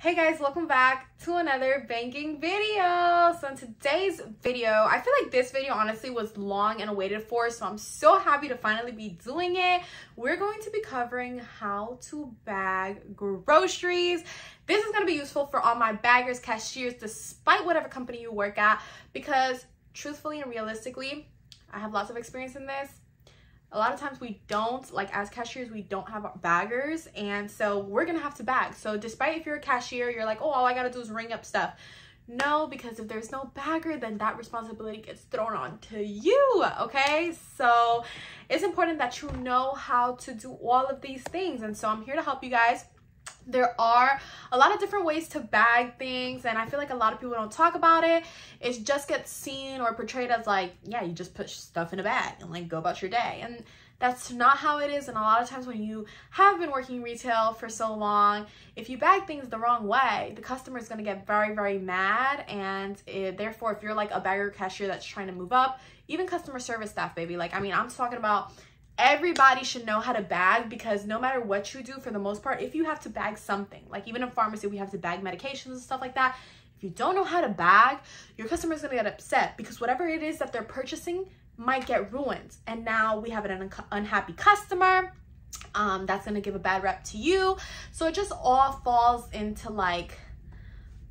Hey guys, welcome back to another banking video. So in today's video, I feel like this video honestly was long and awaited for, so I'm so happy to finally be doing it. We're going to be covering how to bag groceries. This is going to be useful for all my baggers, cashiers, despite whatever company you work at, because truthfully and realistically, I have lots of experience in this. A lot of times we don't, like as cashiers, we don't have baggers, and so we're gonna have to bag. So despite if you're a cashier, you're like, oh, all I gotta do is ring up stuff. No, because if there's no bagger, then that responsibility gets thrown on to you, okay? So it's important that you know how to do all of these things, and so I'm here to help you guys. There are a lot of different ways to bag things, and I feel like a lot of people don't talk about it. It just gets seen or portrayed as like, yeah, you just put stuff in a bag and like go about your day, and that's not how it is. And a lot of times when you have been working retail for so long, if you bag things the wrong way, the customer is going to get very mad, and therefore if you're like a bagger cashier that's trying to move up, even customer service staff, baby, like, I mean, I'm talking about everybody should know how to bag, because no matter what you do, for the most part, if you have to bag something, like even in pharmacy, we have to bag medications and stuff like that. If you don't know how to bag, your customer is going to get upset, because whatever it is that they're purchasing might get ruined. And now we have an unhappy customer. That's going to give a bad rep to you. So it just all falls into like,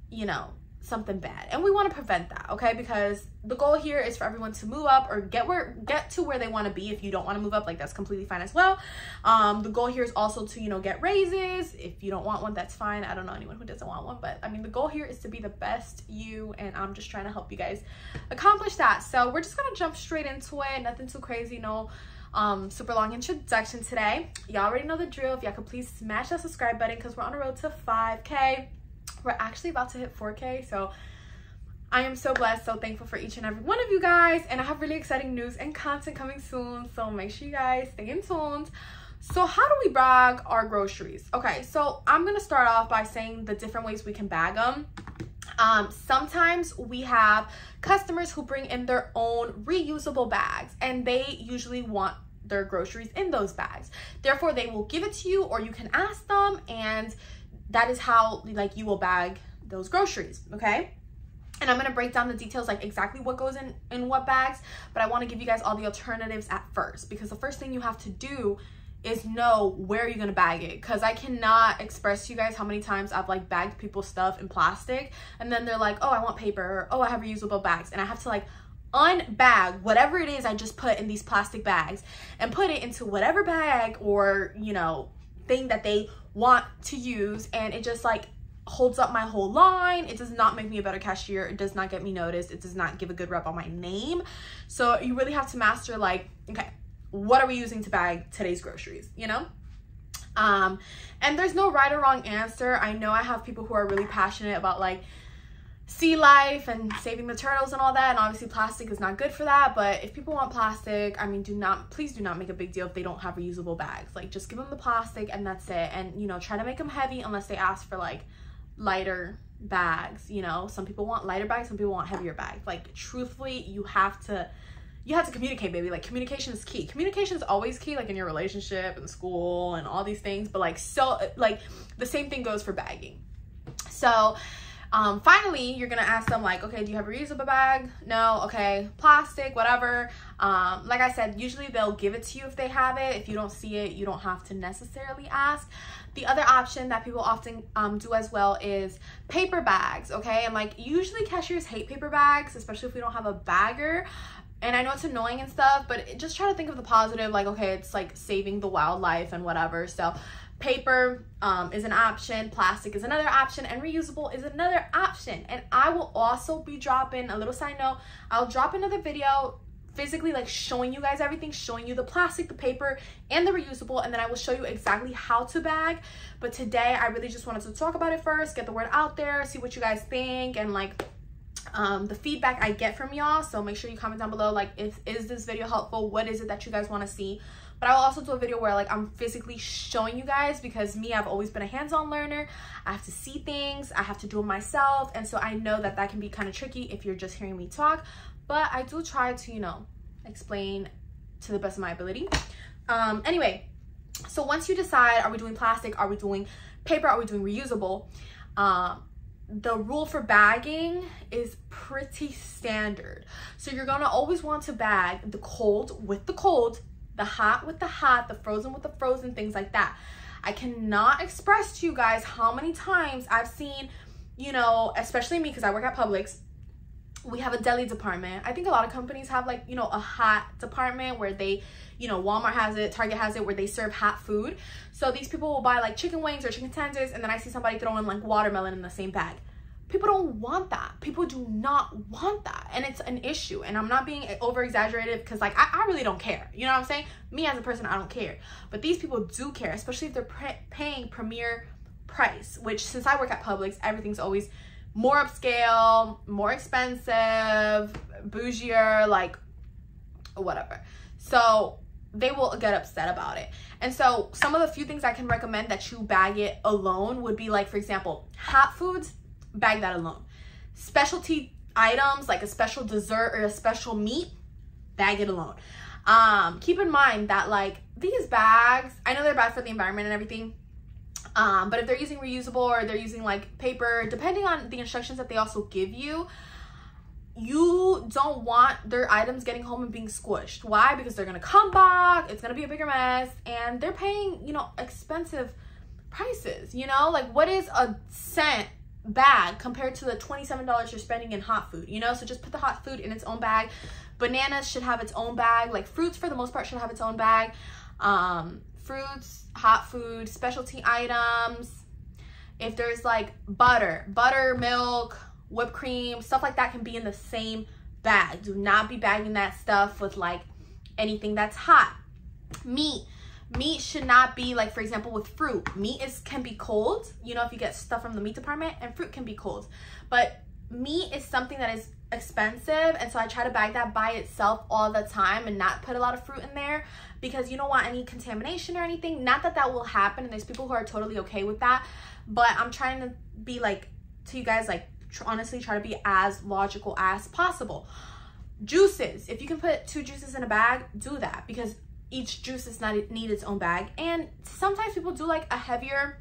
you know, something bad, and we want to prevent that, okay? Because the goal here is for everyone to move up or get to where they want to be. If you don't want to move up, like, that's completely fine as well. The goal here is also to, you know, get raises. If you don't want one, that's fine. I don't know anyone who doesn't want one, but I mean, the goal here is to be the best you, and I'm just trying to help you guys accomplish that. So we're just gonna jump straight into it. Nothing too crazy, no super long introduction today. Y'all already know the drill. If y'all could please smash that subscribe button, because we're on the road to 5K. We're actually about to hit 4K, so I am so blessed, so thankful for each and every one of you guys, and I have really exciting news and content coming soon, so make sure you guys stay in tuned. So how do we bag our groceries? Okay, so I'm gonna start off by saying the different ways we can bag them. Sometimes we have customers who bring in their own reusable bags, and they usually want their groceries in those bags. Therefore, they will give it to you, or you can ask them, and that is how like you will bag those groceries, okay? And I'm gonna break down the details, like exactly what goes in what bags, but I want to give you guys all the alternatives at first, because the first thing you have to do is know where you're gonna bag it, because I cannot express to you guys how many times I've like bagged people's stuff in plastic, and then they're like, oh, I want paper, or oh, I have reusable bags, and I have to like unbag whatever it is I just put in these plastic bags and put it into whatever bag or, you know, thing that they want to use, and it just like holds up my whole line. It does not make me a better cashier. It does not get me noticed. It does not give a good rep on my name. So you really have to master, like, okay, what are we using to bag today's groceries, you know? And there's no right or wrong answer. I know I have people who are really passionate about like sea life and saving the turtles and all that, and obviously plastic is not good for that. But if people want plastic, I mean, please do not make a big deal if they don't have reusable bags. Like, just give them the plastic and that's it. And, you know, try to make them heavy unless they ask for like lighter bags. You know, some people want lighter bags, some people want heavier bags. Like, truthfully, you have to communicate, baby. Like, communication is key. Communication is always key, like in your relationship and school and all these things, but like, so like the same thing goes for bagging. So finally, you're gonna ask them like, okay, do you have a reusable bag? No. Okay, plastic, whatever. Like I said, usually they'll give it to you if they have it. If you don't see it, you don't have to necessarily ask. The other option that people often do as well is paper bags, okay? And like, usually cashiers hate paper bags, especially if we don't have a bagger. And I know it's annoying and stuff, but just try to think of the positive, like, okay, it's like saving the wildlife and whatever. So paper is an option, plastic is another option, and reusable is another option. And I will also be dropping a little side note. I'll drop another video physically like showing you guys everything, showing you the plastic, the paper, and the reusable, and then I will show you exactly how to bag. But today I really just wanted to talk about it first, get the word out there, see what you guys think, and like the feedback I get from y'all. So make sure you comment down below, like, is this video helpful? What is it that you guys want to see? But I will also do a video where like I'm physically showing you guys, because me, I've always been a hands-on learner. I have to see things, I have to do it myself, and so I know that that can be kind of tricky if you're just hearing me talk, but I do try to, you know, explain to the best of my ability. Anyway, so once you decide, are we doing plastic, are we doing paper, are we doing reusable, The rule for bagging is pretty standard. So you're gonna always want to bag the cold with the cold, the hot with the hot, the frozen with the frozen, things like that. I cannot express to you guys how many times I've seen, you know, especially me because I work at Publix, we have a deli department. I think a lot of companies have like, you know, a hot department where they, you know, Walmart has it, Target has it, where they serve hot food. So these people will buy like chicken wings or chicken tenders, and then I see somebody throwing like watermelon in the same bag. People don't want that. People do not want that. And it's an issue. And I'm not being over exaggerated because like, I really don't care. You know what I'm saying? Me as a person, I don't care. But these people do care, especially if they're paying premier price, which since I work at Publix, everything's always more upscale, more expensive, bougier, like whatever. So they will get upset about it. And so some of the few things I can recommend that you bag it alone would be like, for example, hot foods, bag that alone. Specialty items like a special dessert or a special meat, bag it alone. Keep in mind that like these bags, I know they're bad for the environment and everything, but if they're using reusable or they're using like paper, depending on the instructions that they also give you, you don't want their items getting home and being squished. Why? Because they're gonna come back, it's gonna be a bigger mess, and they're paying, you know, expensive prices, you know? Like, what is a cent bag compared to the $27 you're spending in hot food, you know? So just put the hot food in its own bag. Bananas should have its own bag. Like fruits for the most part should have its own bag. Fruits, hot food, specialty items. If there's like butter, milk, whipped cream, stuff like that can be in the same bag. Do not be bagging that stuff with like anything that's hot. Meat should not be like, for example, with fruit. Meat can be cold, you know, if you get stuff from the meat department, and fruit can be cold. But meat is something that is expensive, and so I try to bag that by itself all the time and not put a lot of fruit in there, because you don't want any contamination or anything. Not that that will happen, and there's people who are totally okay with that, but I'm trying to be like, to you guys, like, honestly try to be as logical as possible. Juices, if you can put 2 juices in a bag, do that, because each juice does not need its own bag. And sometimes people do like a heavier,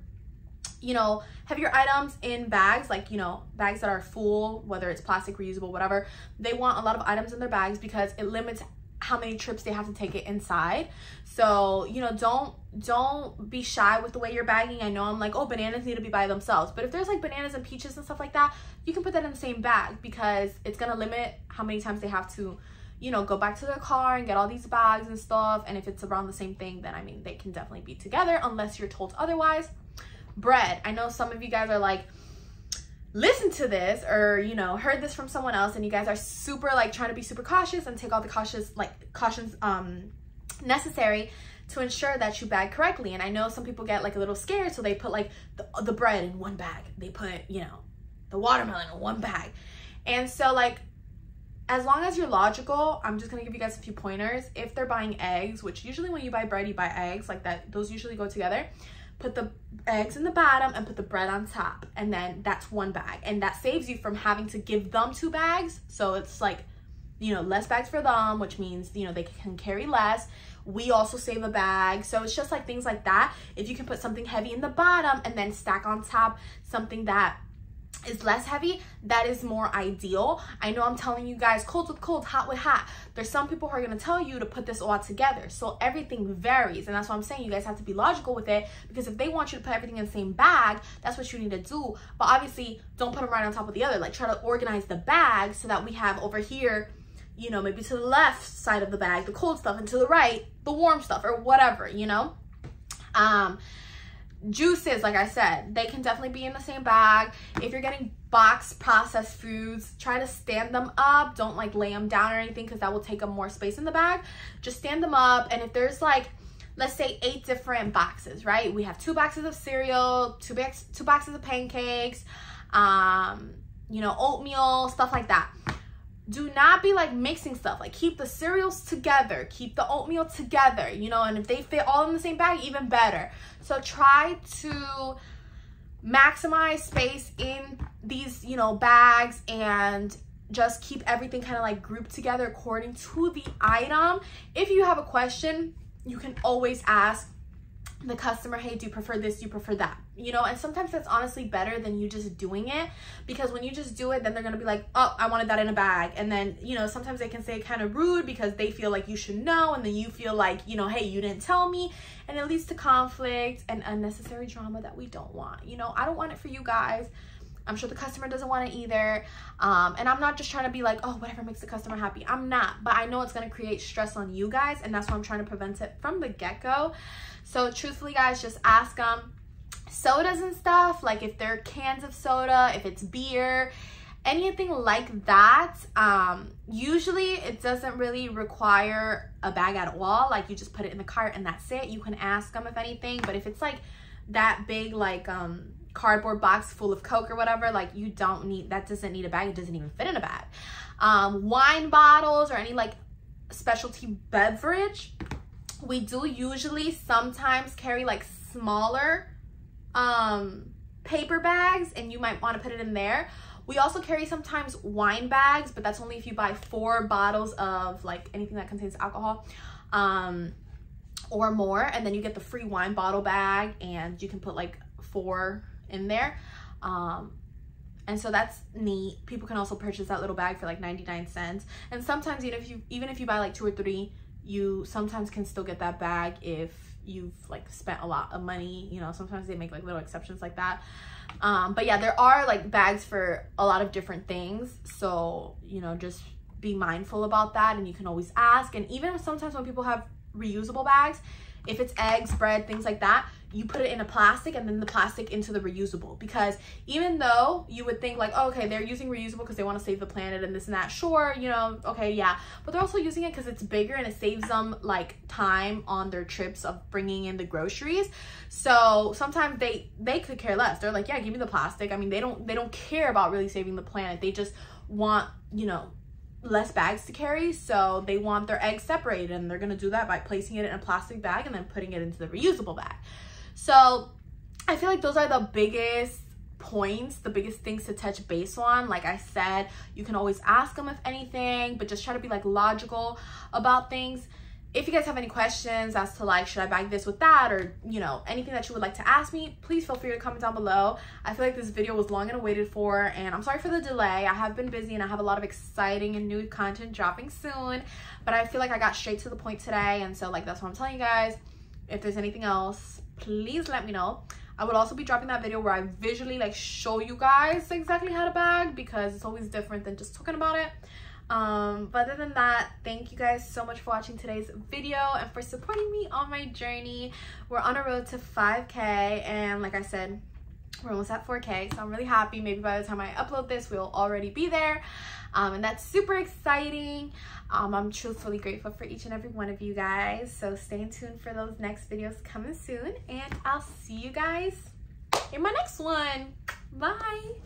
you know, heavier items in bags, like, you know, bags that are full, whether it's plastic, reusable, whatever. They want a lot of items in their bags because it limits how many trips they have to take it inside. So, you know, don't be shy with the way you're bagging. I know I'm like, oh, bananas need to be by themselves, but if there's like bananas and peaches and stuff like that, you can put that in the same bag, because it's gonna limit how many times they have to, you know, go back to their car and get all these bags and stuff. And if it's around the same thing, then I mean, they can definitely be together unless you're told otherwise. Bread, I know some of you guys are like, listen to this, or, you know, heard this from someone else, and you guys are super like trying to be super cautious and take all the cautions necessary to ensure that you bag correctly. And I know some people get like a little scared, so they put like the bread in one bag, they put, you know, the watermelon in one bag. And so like, as long as you're logical, I'm just gonna give you guys a few pointers. If they're buying eggs, which usually when you buy bread, you buy eggs, like that, those usually go together. Put the eggs in the bottom and put the bread on top, and then that's one bag, and that saves you from having to give them 2 bags. So it's like, you know, less bags for them, which means, you know, they can carry less. We also save a bag. So it's just like things like that. If you can put something heavy in the bottom and then stack on top something that is less heavy, that is more ideal. I know I'm telling you guys cold with cold, hot with hot. There's some people who are going to tell you to put this all together. So everything varies, and that's why I'm saying you guys have to be logical with it, because if they want you to put everything in the same bag, that's what you need to do. But obviously don't put them right on top of the other. Like, try to organize the bag so that we have over here, you know, maybe to the left side of the bag the cold stuff, and to the right the warm stuff, or whatever, you know. Juices, like I said, they can definitely be in the same bag. If you're getting boxed processed foods, try to stand them up. Don't like lay them down or anything, because that will take up more space in the bag. Just stand them up. And if there's like, let's say 8 different boxes, right? We have 2 boxes of cereal, 2 boxes of pancakes, you know, oatmeal, stuff like that. Do not be like mixing stuff. Like, keep the cereals together, keep the oatmeal together, you know, and if they fit all in the same bag, even better. So try to maximize space in these, you know, bags, and just keep everything kind of like grouped together according to the item. If you have a question, you can always ask the customer, hey, do you prefer this, do you prefer that? you know, and sometimes that's honestly better than you just doing it, because when you just do it, then they're gonna be like, oh, I wanted that in a bag. And then, you know, sometimes they can say kind of rude because they feel like you should know, and then you feel like, you know, hey, you didn't tell me, and it leads to conflict and unnecessary drama that we don't want. You know, I don't want it for you guys. I'm sure the customer doesn't want it either. And I'm not just trying to be like, oh, whatever makes the customer happy. I'm not, but I know it's going to create stress on you guys, and that's why I'm trying to prevent it from the get-go. So truthfully, guys, just ask them. Sodas and stuff, like if they're cans of soda, if it's beer, anything like that, usually it doesn't really require a bag at all. Like you just put it in the cart and that's it. You can ask them if anything, but if it's like that big, like cardboard box full of Coke or whatever, like you don't need, that doesn't need a bag. It doesn't even fit in a bag. Wine bottles or any like specialty beverage, we do usually sometimes carry like smaller paper bags, and you might want to put it in there. We also carry sometimes wine bags, but that's only if you buy 4 bottles of like anything that contains alcohol or more, and then you get the free wine bottle bag, and you can put like 4 in there. And so that's neat. People can also purchase that little bag for like 99 cents. And sometimes even if you buy like 2 or 3, you sometimes can still get that bag if you've like spent a lot of money. You know, sometimes they make like little exceptions like that. But yeah, there are like bags for a lot of different things, so you know, just be mindful about that, and you can always ask. And even sometimes when people have reusable bags, if it's eggs, bread, things like that, you put it in a plastic and then the plastic into the reusable, because even though you would think like, oh, okay, they're using reusable because they want to save the planet and this and that, sure, you know, okay, yeah, but they're also using it because it's bigger and it saves them like time on their trips of bringing in the groceries. So sometimes they could care less. They're like, yeah, give me the plastic. I mean, they don't care about really saving the planet. They just want, you know, less bags to carry, so they want their eggs separated, and they're gonna do that by placing it in a plastic bag and then putting it into the reusable bag. So I feel like those are the biggest points, the biggest things to touch base on. Like I said, you can always ask them if anything, but just try to be like logical about things. If you guys have any questions as to like, should I bag this with that, or you know, anything that you would like to ask me, please feel free to comment down below. I feel like this video was long and awaited for, and I'm sorry for the delay. I have been busy and I have a lot of exciting and new content dropping soon, but I feel like I got straight to the point today, and so like that's what I'm telling you guys. If there's anything else, please let me know. I would also be dropping that video where I visually like show you guys exactly how to bag, because it's always different than just talking about it. But other than that, thank you guys so much for watching today's video and for supporting me on my journey. We're on a road to 5K, and like I said, we're almost at 4K, so I'm really happy. Maybe by the time I upload this, we'll already be there, and that's super exciting. I'm truthfully grateful for each and every one of you guys, so stay tuned for those next videos coming soon, and I'll see you guys in my next one. Bye.